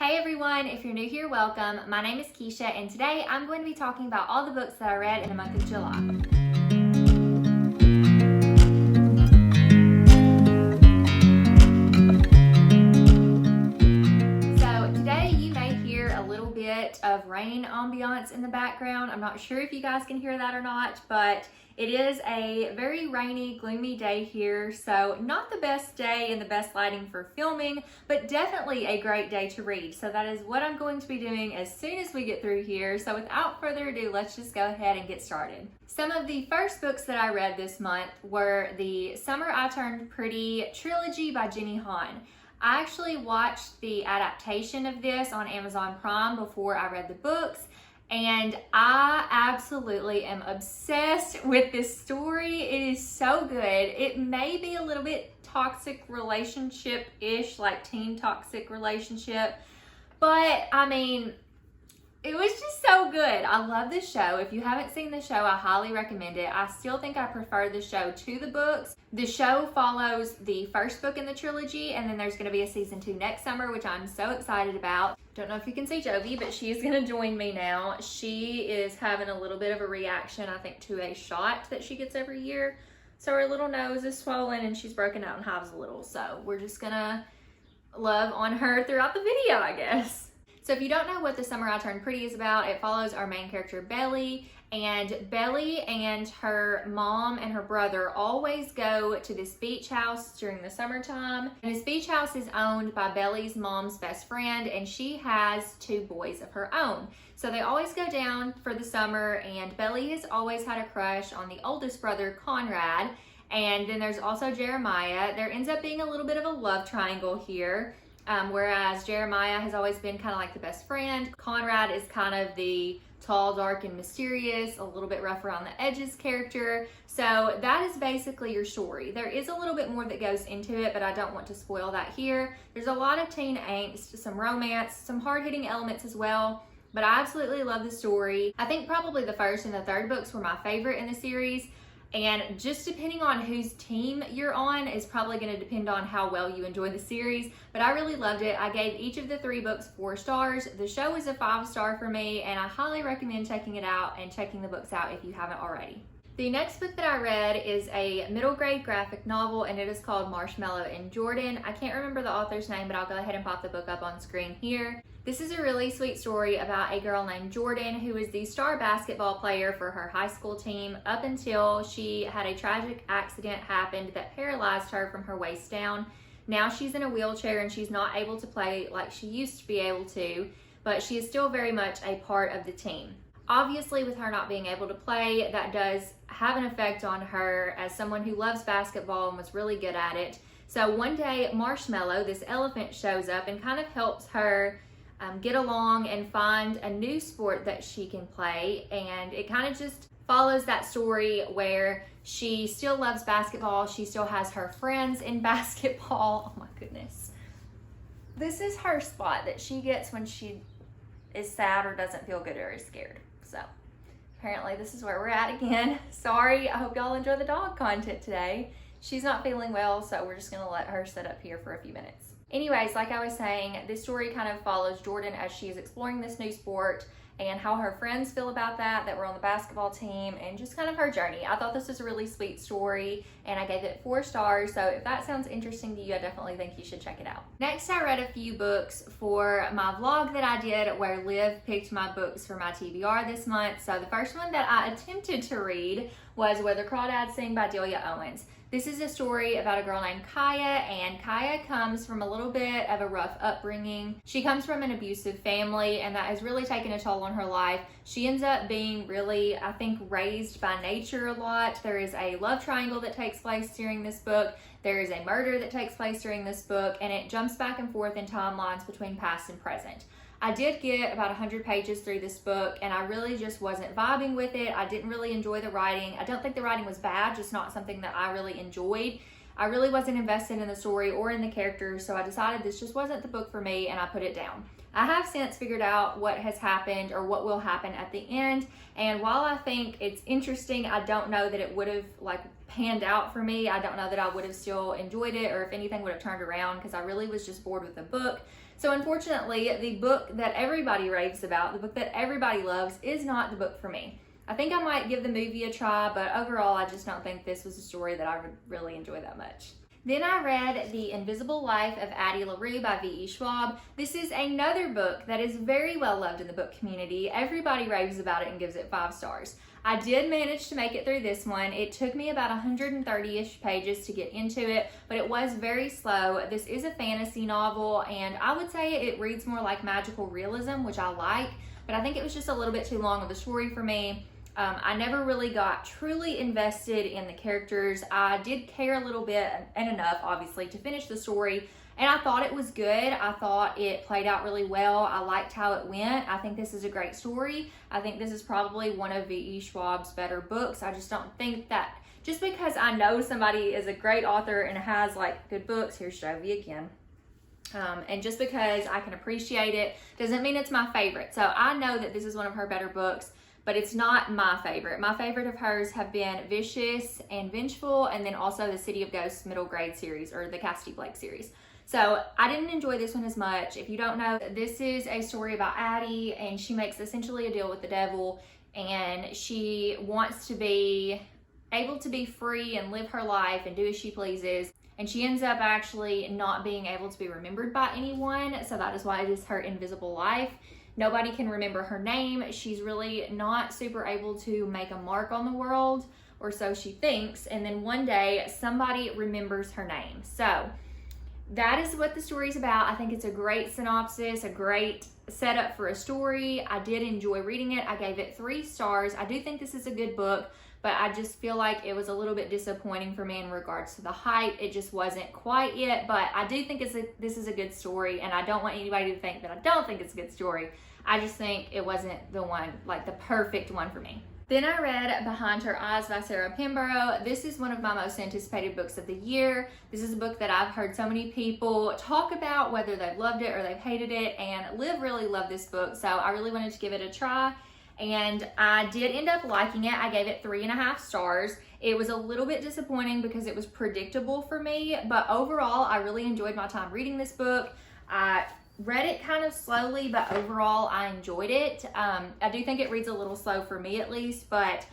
Hey everyone, if you're new here, welcome. My name is Keisha and today I'm going to be talking about all the books that I read in the month of July. So today you may hear a little bit of rain ambiance in the background. I'm not sure if you guys can hear that or not, but it is a very rainy, gloomy day here, so not the best day and the best lighting for filming, but definitely a great day to read. So that is what I'm going to be doing as soon as we get through here. So without further ado, let's just go ahead and get started. Some of the first books that I read this month were the Summer I Turned Pretty trilogy by Jenny Han. I actually watched the adaptation of this on Amazon Prime before I read the books, and I absolutely am obsessed with this story. It is so good. It may be a little bit toxic relationship-ish, like teen toxic relationship, but I mean, it was just so good. I love this show. If you haven't seen the show, I highly recommend it. I still think I prefer the show to the books. The show follows the first book in the trilogy, and then there's going to be a season 2 next summer, which I'm so excited about. Don't know if you can see Jovi, but she is going to join me now. She is having a little bit of a reaction, I think, to a shot that she gets every year. So her little nose is swollen and she's broken out in hives a little. So we're just going to love on her throughout the video, I guess. So if you don't know what The Summer I Turned Pretty is about, it follows our main character, Belly. And Belly and her mom and her brother always go to this beach house during the summertime. And this beach house is owned by Belly's mom's best friend, and she has 2 boys of her own. So they always go down for the summer, and Belly has always had a crush on the oldest brother, Conrad. And then there's also Jeremiah. There ends up being a little bit of a love triangle here. Whereas Jeremiah has always been kind of like the best friend. Conrad is kind of the tall, dark, and mysterious, a little bit rough around the edges character. So that is basically your story. There is a little bit more that goes into it, but I don't want to spoil that here. There's a lot of teen angst, some romance, some hard-hitting elements as well, but I absolutely love the story. I think probably the first and the third books were my favorite in the series. And just depending on whose team you're on is probably going to depend on how well you enjoy the series. But I really loved it. I gave each of the 3 books 4 stars. The show is a 5-star for me, and I highly recommend checking it out and checking the books out if you haven't already. The next book that I read is a middle grade graphic novel, and it is called Marshmallow and Jordan. I can't remember the author's name, but I'll go ahead and pop the book up on screen here. This is a really sweet story about a girl named Jordan who is the star basketball player for her high school team up until she had a tragic accident happen that paralyzed her from her waist down. Now she's in a wheelchair and she's not able to play like she used to be able to, but she is still very much a part of the team. Obviously, with her not being able to play, that does have an effect on her as someone who loves basketball and was really good at it. So one day, Marshmallow, this elephant, shows up and kind of helps her get along and find a new sport that she can play. And it kind of just follows that story where she still loves basketball. She still has her friends in basketball. Oh my goodness. This is her spot that she gets when she is sad or doesn't feel good or is scared. So apparently this is where we're at again. Sorry, I hope y'all enjoy the dog content today. She's not feeling well, so we're just gonna let her sit up here for a few minutes. Anyways, like I was saying, this story kind of follows Jordan as she is exploring this new sport and how her friends feel about that were on the basketball team, and just kind of her journey. I thought this was a really sweet story, and I gave it 4 stars, so if that sounds interesting to you, I definitely think you should check it out. Next, I read a few books for my vlog that I did where Liv picked my books for my TBR this month. So the first one that I attempted to read was Crawdad Sing by Delia Owens. This is a story about a girl named Kaya, and Kaya comes from a little bit of a rough upbringing. She comes from an abusive family, and that has really taken a toll on her life. She ends up being really, I think, raised by nature a lot. There is a love triangle that takes place during this book. There is a murder that takes place during this book, and it jumps back and forth in timelines between past and present. I did get about 100 pages through this book, and I really just wasn't vibing with it. I didn't really enjoy the writing. I don't think the writing was bad, just not something that I really enjoyed. I really wasn't invested in the story or in the characters, so I decided this just wasn't the book for me, and I put it down. I have since figured out what has happened or what will happen at the end, and while I think it's interesting, I don't know that it would have panned out for me. I don't know that I would have still enjoyed it, or if anything would have turned around, because I really was just bored with the book. So unfortunately, the book that everybody raves about, the book that everybody loves, is not the book for me. I think I might give the movie a try, but overall, I just don't think this was a story that I would really enjoy that much. Then I read The Invisible Life of Addie LaRue by V.E. Schwab. This is another book that is very well loved in the book community. Everybody raves about it and gives it 5 stars. I did manage to make it through this one. It took me about 130-ish pages to get into it, but it was very slow. This is a fantasy novel, and I would say it reads more like magical realism, which I like, but I think it was just a little bit too long of a story for me. I never really got truly invested in the characters. I did care a little bit, and enough, obviously, to finish the story, and I thought it was good. I thought it played out really well. I liked how it went. I think this is a great story. I think this is probably one of V.E. Schwab's better books. I just don't think that just because I know somebody is a great author and has like good books, here's Jovi again, and just because I can appreciate it doesn't mean it's my favorite. So I know that this is one of her better books, but it's not my favorite. My favorite of hers have been Vicious and Vengeful, and then also the City of Ghosts middle grade series, or the Cassidy Blake series. So I didn't enjoy this one as much. If you don't know, this is a story about Addie, and she makes essentially a deal with the devil, and she wants to be able to be free and live her life and do as she pleases. And she ends up actually not being able to be remembered by anyone, so that is why it is her invisible life. Nobody can remember her name. She's really not super able to make a mark on the world, or so she thinks. And then one day, somebody remembers her name. So that is what the story's about. I think it's a great synopsis, a great setup for a story. I did enjoy reading it. I gave it 3 stars. I do think this is a good book, but I just feel like it was a little bit disappointing for me in regards to the hype. It just wasn't quite it, but I do think this is a good story, and I don't want anybody to think that I don't think it's a good story. I just think it wasn't the one, like the perfect one for me. Then I read Behind Her Eyes by Sarah Pembroke. This is one of my most anticipated books of the year. This is a book that I've heard so many people talk about, whether they've loved it or they've hated it, and Liv really loved this book, so I really wanted to give it a try, and I did end up liking it. I gave it 3.5 stars. It was a little bit disappointing because it was predictable for me, but overall, I really enjoyed my time reading this book. I read it kind of slowly, but overall I enjoyed it. I do think it reads a little slow for me at least, but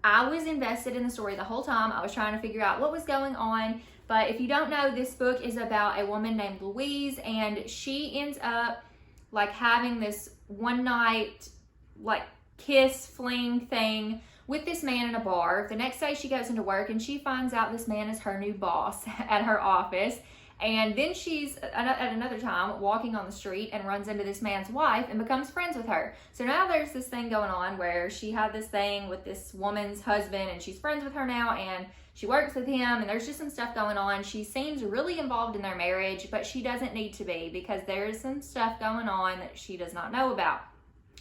I was invested in the story the whole time. I was trying to figure out what was going on. But if you don't know, this book is about a woman named Louise, and she ends up like having this one night like kiss fling thing with this man in a bar. The next day she goes into work and she finds out this man is her new boss at her office. And then she's at another time walking on the street and runs into this man's wife and becomes friends with her. So now there's this thing going on where she had this thing with this woman's husband, and she's friends with her now, and she works with him, and there's just some stuff going on. She seems really involved in their marriage, but she doesn't need to be, because there is some stuff going on that she does not know about.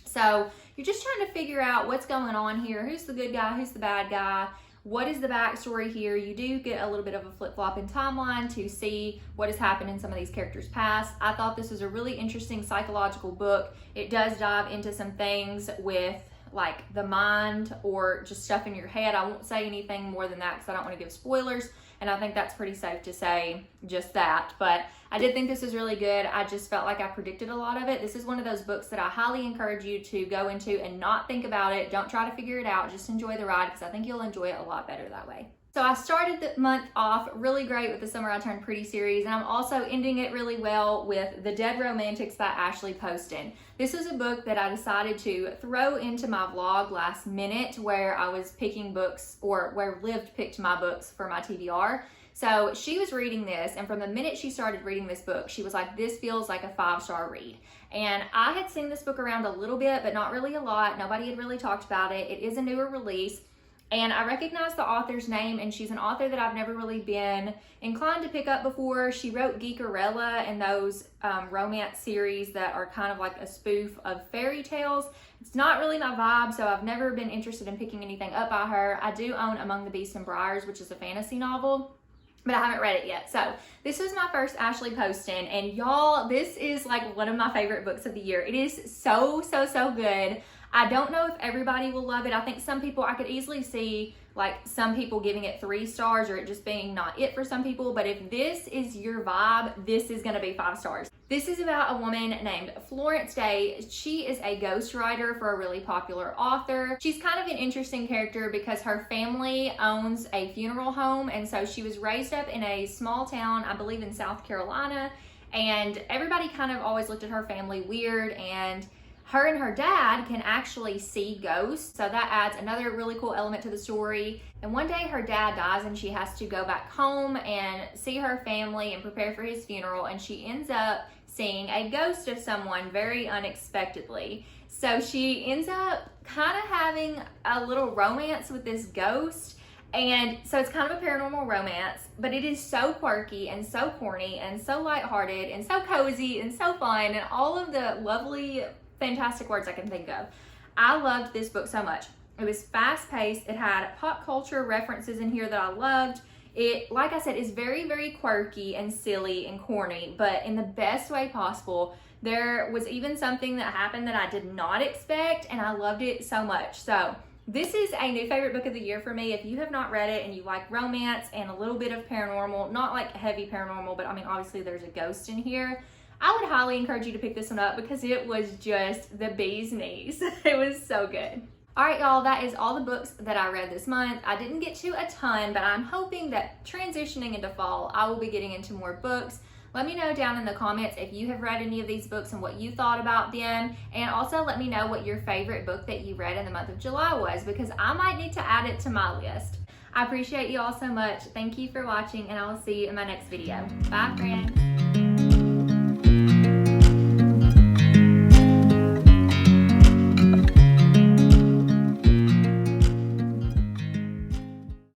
So you're just trying to figure out what's going on here. Who's the good guy? Who's the bad guy? What is the backstory here? You do get a little bit of a flip-flop in timeline to see what has happened in some of these characters' past. I thought this was a really interesting psychological book. It does dive into some things with like the mind or just stuff in your head. I won't say anything more than that because I don't want to give spoilers, and I think that's pretty safe to say just that. But I did think this was really good. I just felt like I predicted a lot of it. This is one of those books that I highly encourage you to go into and not think about it. Don't try to figure it out. Just enjoy the ride, because I think you'll enjoy it a lot better that way. So I started the month off really great with the Summer I Turned Pretty series, and I'm also ending it really well with The Dead Romantics by Ashley Poston. This is a book that I decided to throw into my vlog last minute, where I was picking books, or where Liv picked my books for my TBR. So she was reading this, and from the minute she started reading this book, she was like, this feels like a 5-star read. And I had seen this book around a little bit, but not really a lot. Nobody had really talked about it. It is a newer release. And I recognize the author's name, and she's an author that I've never really been inclined to pick up before. She wrote Geekerella and those romance series that are kind of like a spoof of fairy tales. It's not really my vibe, so I've never been interested in picking anything up by her. I do own Among the Beasts and Briars, which is a fantasy novel, but I haven't read it yet. So this was my first Ashley Poston, and y'all, this is like one of my favorite books of the year. It is so good. I don't know if everybody will love it. I think some people, I could easily see like some people giving it 3 stars or it just being not it for some people. But if this is your vibe, this is going to be 5 stars. This is about a woman named Florence Day. She is a ghostwriter for a really popular author. She's kind of an interesting character because her family owns a funeral home, and so she was raised up in a small town, I believe in South Carolina, and everybody kind of always looked at her family weird, and her dad can actually see ghosts, so that adds another really cool element to the story. And one day her dad dies and she has to go back home and see her family and prepare for his funeral, and she ends up seeing a ghost of someone very unexpectedly. So she ends up kind of having a little romance with this ghost, and so it's kind of a paranormal romance, but it is so quirky and so corny and so lighthearted and so cozy and so fun and all of the lovely fantastic words I can think of. I loved this book so much. It was fast-paced. It had pop culture references in here that I loved. It, like I said, is very, very quirky and silly and corny, but in the best way possible. There was even something that happened that I did not expect, and I loved it so much. So this is a new favorite book of the year for me. If you have not read it and you like romance and a little bit of paranormal, not like heavy paranormal, but I mean, obviously there's a ghost in here, I would highly encourage you to pick this one up because it was just the bee's knees. It was so good. All right, y'all, that is all the books that I read this month. I didn't get to a ton, but I'm hoping that transitioning into fall, I will be getting into more books. Let me know down in the comments if you have read any of these books and what you thought about them. And also let me know what your favorite book that you read in the month of July was, because I might need to add it to my list. I appreciate you all so much. Thank you for watching, and I will see you in my next video. Bye, friends.